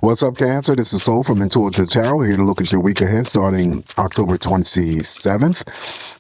What's up, Cancer? This is Soul from Intuitive Tarot, here to look at your week ahead starting October 27th,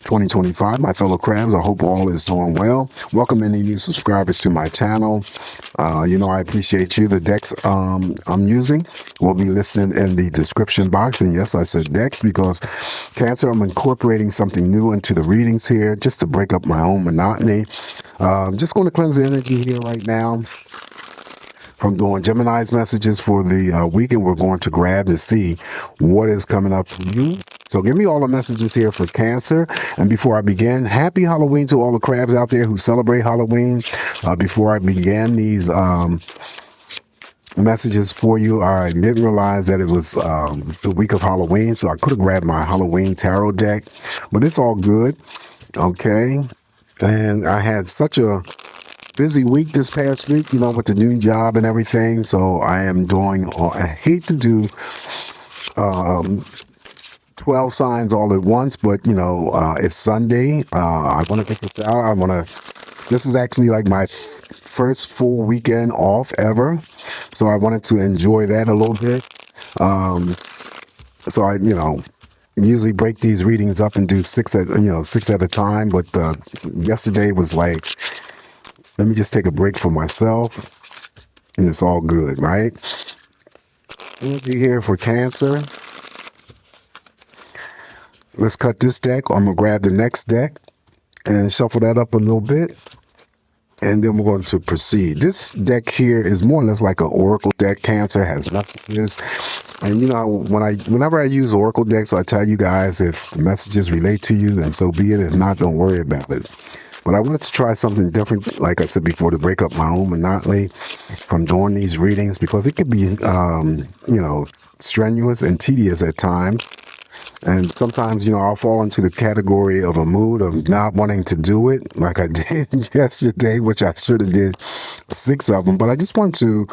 2025. My fellow crabs, I hope all is doing well. Welcome any new subscribers to my channel. I appreciate you. The decks I'm using will be listed in the description box. And yes, I said decks because, Cancer, I'm incorporating something new into the readings here just to break up my own monotony. Just going to cleanse the energy here right now from doing Gemini's messages for the week, and we're going to grab to see what is coming up for you. So give me all the messages here for Cancer. And before I begin, happy Halloween to all the crabs out there who celebrate Halloween. Before I began these messages for you, I didn't realize that it was the week of Halloween, so I could have grabbed my Halloween tarot deck, but it's all good. Okay. And I had such a busy week this past week, with the new job and everything. So I am doing, I hate to do 12 signs all at once, but it's Sunday. I want to get this out. This is actually like my first full weekend off ever. So I wanted to enjoy that a little bit. So I, usually break these readings up and do six at a time. But yesterday was like, let me just take a break for myself, and it's all good, right? Energy here for Cancer. Let's cut this deck. I'm going to grab the next deck and shuffle that up a little bit, and then we're going to proceed. This deck here is more or less like an oracle deck. Cancer has messages. And, whenever I use oracle decks, I tell you guys if the messages relate to you, then so be it. If not, don't worry about it. But I wanted to try something different, like I said before, to break up my own monotony from doing these readings, because it could be, strenuous and tedious at times. And sometimes, I'll fall into the category of a mood of not wanting to do it, like I did yesterday, which I should have did 6 of them. But I just want to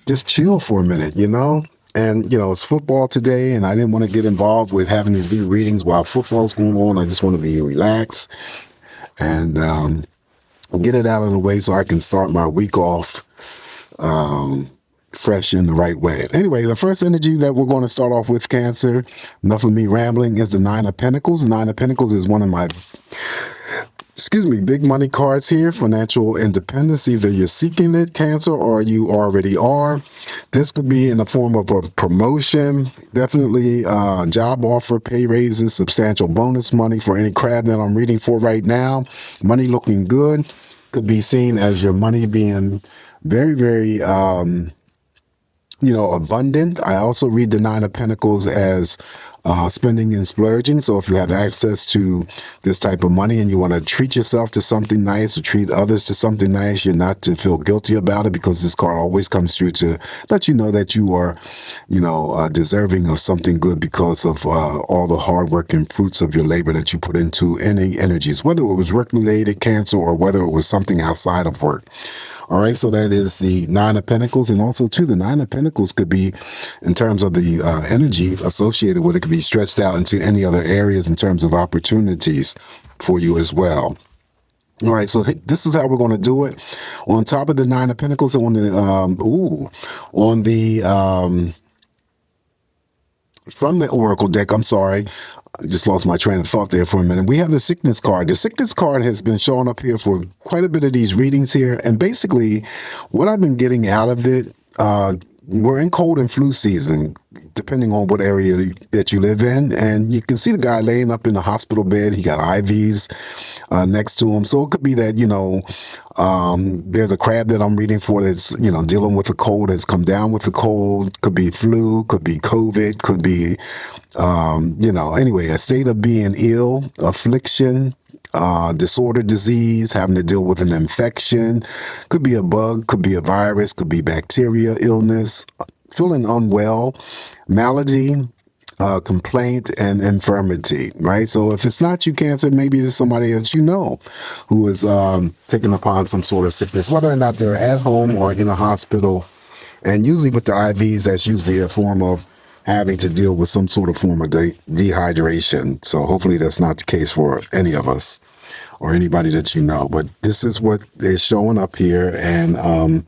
just chill for a minute, And, it's football today, and I didn't want to get involved with having to do readings while football's going on. I just want to be relaxed and get it out of the way so I can start my week off fresh in the right way. Anyway, the first energy that we're going to start off with, Cancer, enough of me rambling, is the Nine of Pentacles. Nine of Pentacles is one of my big money cards here. Financial independence. Either you're seeking it, Cancer, or you already are. This could be in the form of a promotion, definitely job offer, pay raises, substantial bonus money for any crab that I'm reading for right now. Money looking good. Could be seen as your money being very, very, abundant. I also read the Nine of Pentacles as spending and splurging. So if you have access to this type of money and you want to treat yourself to something nice or treat others to something nice, you're not to feel guilty about it, because this card always comes through to let you know that you are, deserving of something good because of all the hard work and fruits of your labor that you put into any energies, whether it was work-related, Cancer, or whether it was something outside of work. All right, so that is the Nine of Pentacles. And also, too, the Nine of Pentacles could be, in terms of the energy associated with it, could be stretched out into any other areas in terms of opportunities for you as well. All right, so this is how we're going to do it. On top of the Nine of Pentacles, from the Oracle deck, I'm sorry, I just lost my train of thought there for a minute. We have the Sickness card. The Sickness card has been showing up here for quite a bit of these readings here. And basically, what I've been getting out of it, we're in cold and flu season, depending on what area that you live in. And you can see the guy laying up in the hospital bed. He got IVs next to him. So it could be that, there's a crab that I'm reading for that's, dealing with a cold, has come down with the cold. Could be flu, could be COVID, could be, anyway, a state of being ill, affliction, disorder, disease, having to deal with an infection. Could be a bug, could be a virus, could be bacteria, illness, feeling unwell, malady, complaint, and infirmity, right? So if it's not you, Cancer, maybe it's somebody that you know who is taking upon some sort of sickness, whether or not they're at home or in a hospital. And usually with the IVs, that's usually a form of having to deal with some sort of form of dehydration. So hopefully that's not the case for any of us or anybody that you know. But this is what is showing up here. And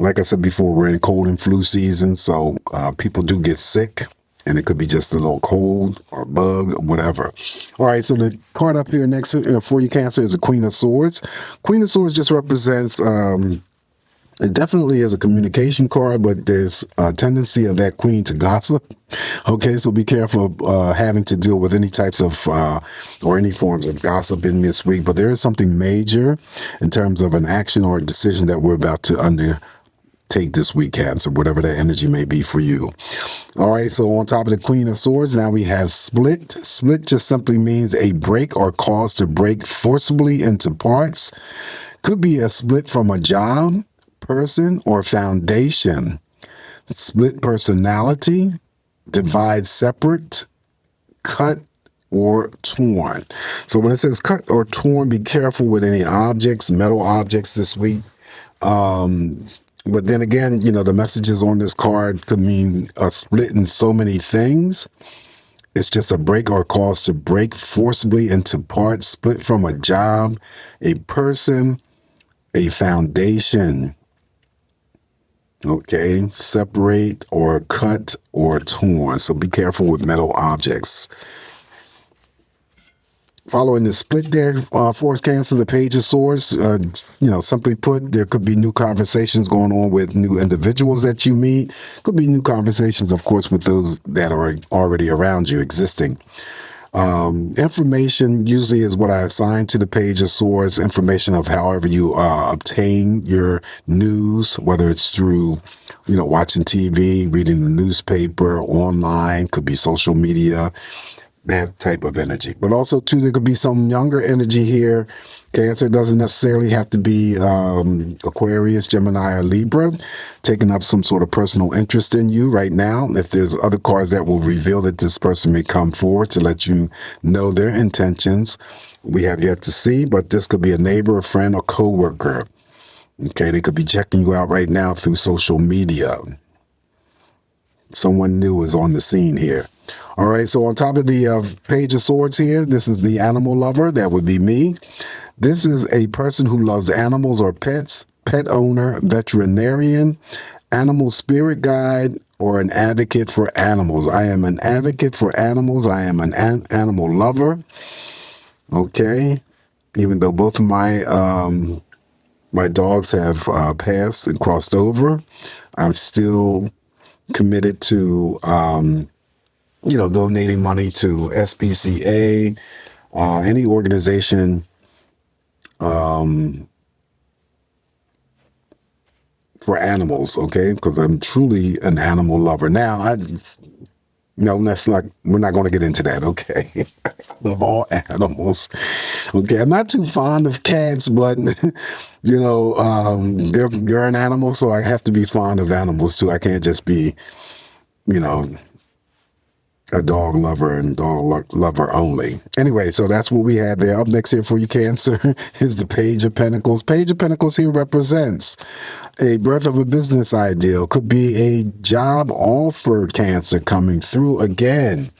Like I said before, we're in cold and flu season, so people do get sick, and it could be just a little cold or bug or whatever. All right, so the card up here next for you, Cancer, is a Queen of Swords. Queen of Swords just represents, it definitely is a communication card, but there's a tendency of that queen to gossip. Okay, so be careful having to deal with any types of or any forms of gossip in this week. But there is something major in terms of an action or a decision that we're about to undertake this week, Cancer, whatever that energy may be for you. All right, so on top of the Queen of Swords, now we have split. Split just simply means a break or cause to break forcibly into parts. Could be a split from a job, person, or foundation. Split personality, divide separate, cut, or torn. So when it says cut or torn, be careful with any objects, metal objects this week. But then again, the messages on this card could mean a split in so many things. It's just a break or cause to break forcibly into parts, split from a job, a person, a foundation. Okay, separate or cut or torn. So be careful with metal objects. Following the split there, for us, Cancer, the Page of Swords, simply put, there could be new conversations going on with new individuals that you meet. Could be new conversations, of course, with those that are already around you, existing. Information usually is what I assign to the Page of Swords, information of however you obtain your news, whether it's through, watching TV, reading the newspaper, online, could be social media, that type of energy. But also, too, there could be some younger energy here. Cancer doesn't necessarily have to be Aquarius, Gemini, or Libra, taking up some sort of personal interest in you right now. If there's other cards that will reveal that this person may come forward to let you know their intentions, we have yet to see, but this could be a neighbor, a friend, or coworker. Okay, they could be checking you out right now through social media. Someone new is on the scene here. All right, so on top of the Page of Swords here, this is the animal lover. That would be me. This is a person who loves animals or pets, pet owner, veterinarian, animal spirit guide, or an advocate for animals. I am an advocate for animals. I am an animal lover. Okay, even though both of my dogs have passed and crossed over, I'm still committed to donating money to SPCA, any organization for animals, okay? Because I'm truly an animal lover. Now, that's not, we're not going to get into that, okay? I love all animals. Okay, I'm not too fond of cats, but, they're an animal, so I have to be fond of animals, too. I can't just be, a dog lover and dog lover only. Anyway, so that's what we have there. Up next here for you, Cancer, is the Page of Pentacles. Page of Pentacles here represents a birth of a business ideal. Could be a job offer, Cancer, coming through again.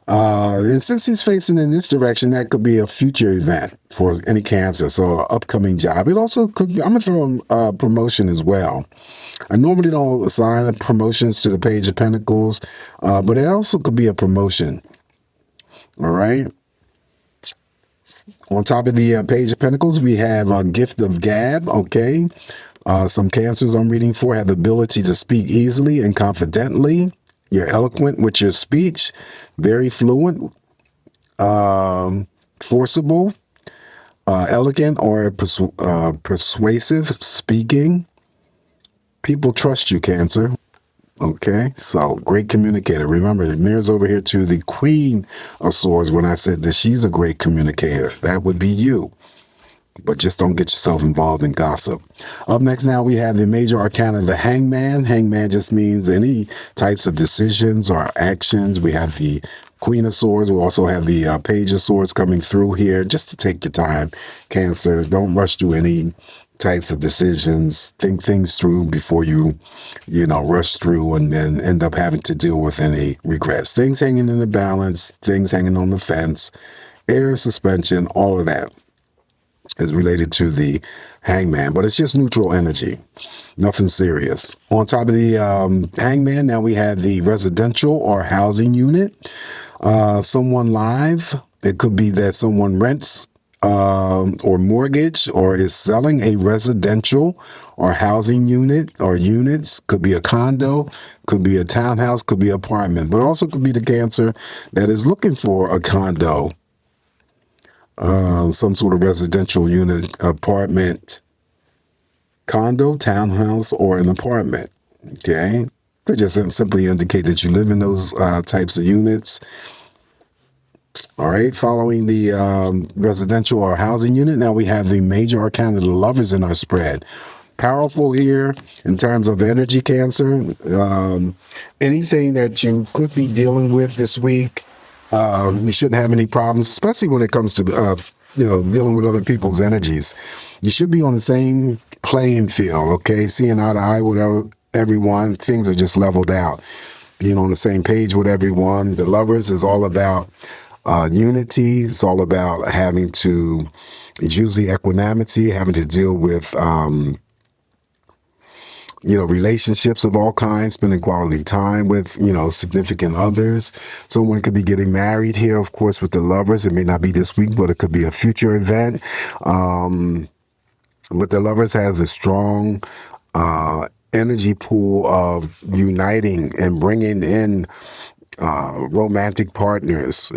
And since he's facing in this direction, that could be a future event for any Cancer. So an upcoming job. It also could be, I'm going to throw in promotion as well. I normally don't assign promotions to the Page of Pentacles, but it also could be a promotion. All right. On top of the Page of Pentacles, we have a gift of gab. Okay. Some Cancers I'm reading for have the ability to speak easily and confidently. You're eloquent with your speech, very fluent, forcible, elegant, or persuasive speaking. People trust you, Cancer. Okay, so great communicator. Remember, it mirrors over here to the Queen of Swords when I said that she's a great communicator. That would be you. But just don't get yourself involved in gossip. Up next now, we have the major arcana, the Hangman. Hangman just means any types of decisions or actions. We have the Queen of Swords. We also have the Page of Swords coming through here. Just to take your time, Cancer. Don't rush through any types of decisions. Think things through before you rush through and then end up having to deal with any regrets. Things hanging in the balance, things hanging on the fence, air suspension, all of that. is related to the hangman, but it's just neutral energy, nothing serious. On top of the hangman, now we have the residential or housing unit. Someone live. It could be that someone rents or mortgage or is selling a residential or housing unit or units. Could be a condo, could be a townhouse, could be an apartment, but also could be the Cancer that is looking for a condo, some sort of residential unit, apartment, condo, townhouse, or an apartment. Okay. Could just simply indicate that you live in those types of units. All right. Following the residential or housing unit, now we have the major arcana, the Lovers in our spread. Powerful here in terms of energy, Cancer. Anything that you could be dealing with this week, you shouldn't have any problems, especially when it comes to, dealing with other people's energies. You should be on the same playing field, okay? Seeing eye to eye with everyone. Things are just leveled out. Being on the same page with everyone. The Lovers is all about unity. It's all about it's usually equanimity, having to deal with, relationships of all kinds, spending quality time with, significant others. Someone could be getting married here, of course, with the Lovers. It may not be this week, but it could be a future event. But the Lovers has a strong energy pool of uniting and bringing in romantic partners,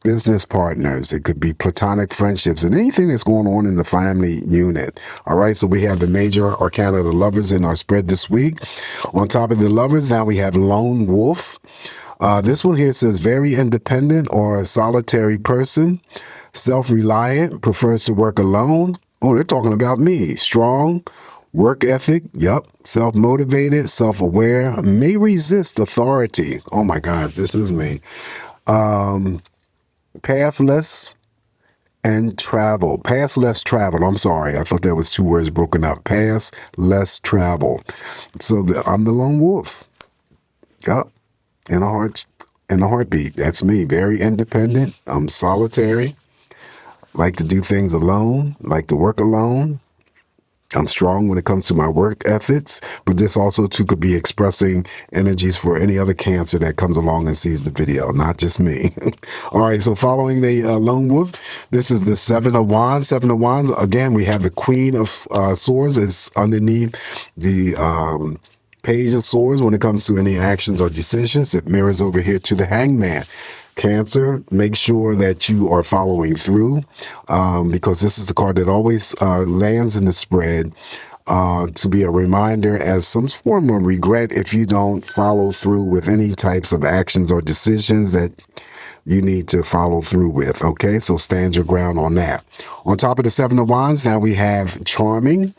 business partners. It could be platonic friendships and anything that's going on in the family unit. All right. So we have the major arcana of the Lovers in our spread this week. On top of the Lovers, now we have Lone Wolf. This one here says very independent or a solitary person, self-reliant, prefers to work alone. Oh, they're talking about me. Strong, work ethic. Yep. Self-motivated, self-aware, may resist authority. Oh my God, this is me. Pathless and travel. Pass less travel. I'm sorry. I thought that was two words broken up. Pass less travel. So I'm the lone wolf. Yep. In a heartbeat. That's me. Very independent. I'm solitary. Like to do things alone. Like to work alone. I'm strong when it comes to my work ethics, but this also too could be expressing energies for any other Cancer that comes along and sees the video, not just me. All right, so following the Lone Wolf, this is the Seven of Wands. Seven of Wands, again, we have the Queen of Swords is underneath the Page of Swords when it comes to any actions or decisions. It mirrors over here to the Hangman. Cancer, make sure that you are following through because this is the card that always lands in the spread to be a reminder as some form of regret if you don't follow through with any types of actions or decisions that you need to follow through with. Okay, so stand your ground on that. On top of the Seven of Wands, now we have Charming.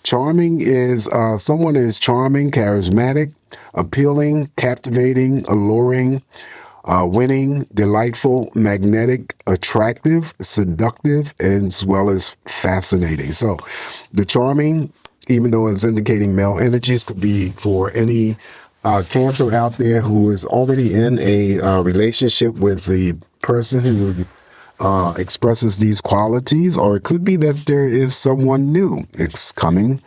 Charming is someone is charming, charismatic, appealing, captivating, alluring, winning, delightful, magnetic, attractive, seductive, as well as fascinating. So the Charming, even though it's indicating male energies, could be for any Cancer out there who is already in a relationship with the person who expresses these qualities, or it could be that there is someone new. It's coming.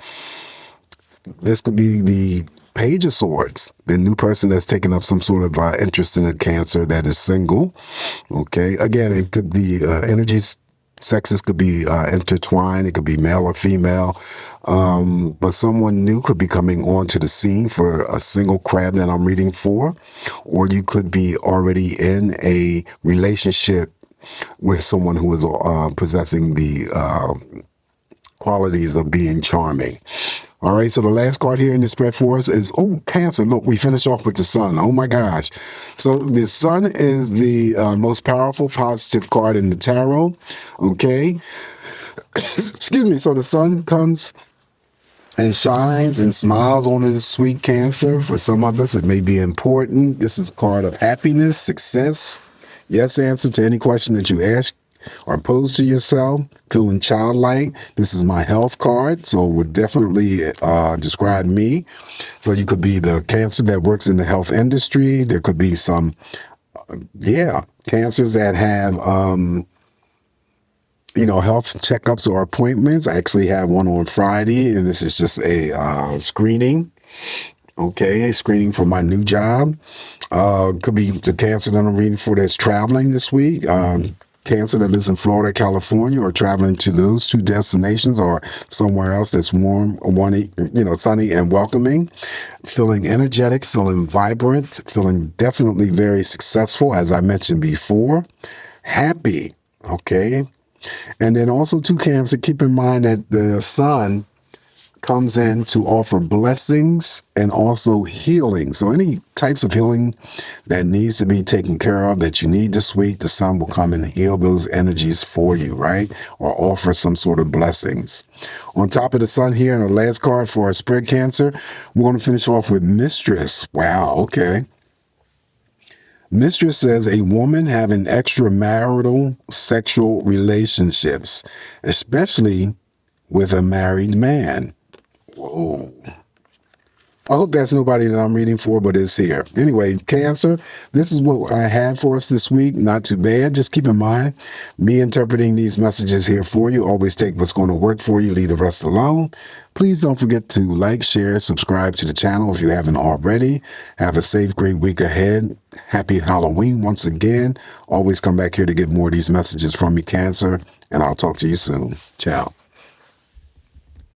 This could be the Page of Swords, the new person that's taking up some sort of interest in a Cancer that is single. Okay. Again, it could be energies, sexes could be intertwined. It could be male or female. But someone new could be coming onto the scene for a single crab that I'm reading for, or you could be already in a relationship with someone who is possessing the qualities of being charming. All right, so the last card here in the spread for us is, Cancer. Look, we finish off with the Sun. Oh my gosh. So the Sun is the most powerful positive card in the tarot. Okay. Excuse me. So the Sun comes and shines and smiles on this sweet Cancer. For some of us, it may be important. This is a card of happiness, success. Yes, answer to any question that you ask or pose to yourself, feeling childlike. This is my health card, so it would definitely describe me. So you could be the Cancer that works in the health industry. There could be some, Cancers that have health checkups or appointments. I actually have one on Friday, and this is just a screening. Okay, screening for my new job. Could be the cancer that I'm reading for that's traveling this week. Cancer that lives in Florida, California, or traveling to those two destinations or somewhere else that's warm, sunny and welcoming. Feeling energetic, feeling vibrant, feeling definitely very successful, as I mentioned before. Happy, okay? And then also to Cancer, keep in mind that the sun comes in to offer blessings and also healing. So any types of healing that needs to be taken care of that you need this week, the sun will come and heal those energies for you, right? Or offer some sort of blessings. On top of the sun here, and our last card for our spread Cancer, we're going to finish off with Mistress. Wow, okay. Mistress says a woman having extramarital sexual relationships, especially with a married man. Whoa. I hope that's nobody that I'm reading for, but it's here. Anyway, Cancer, this is what I had for us this week. Not too bad. Just keep in mind, me interpreting these messages here for you. Always take what's going to work for you. Leave the rest alone. Please don't forget to like, share, subscribe to the channel if you haven't already. Have a safe, great week ahead. Happy Halloween once again. Always come back here to get more of these messages from me, Cancer, and I'll talk to you soon. Ciao.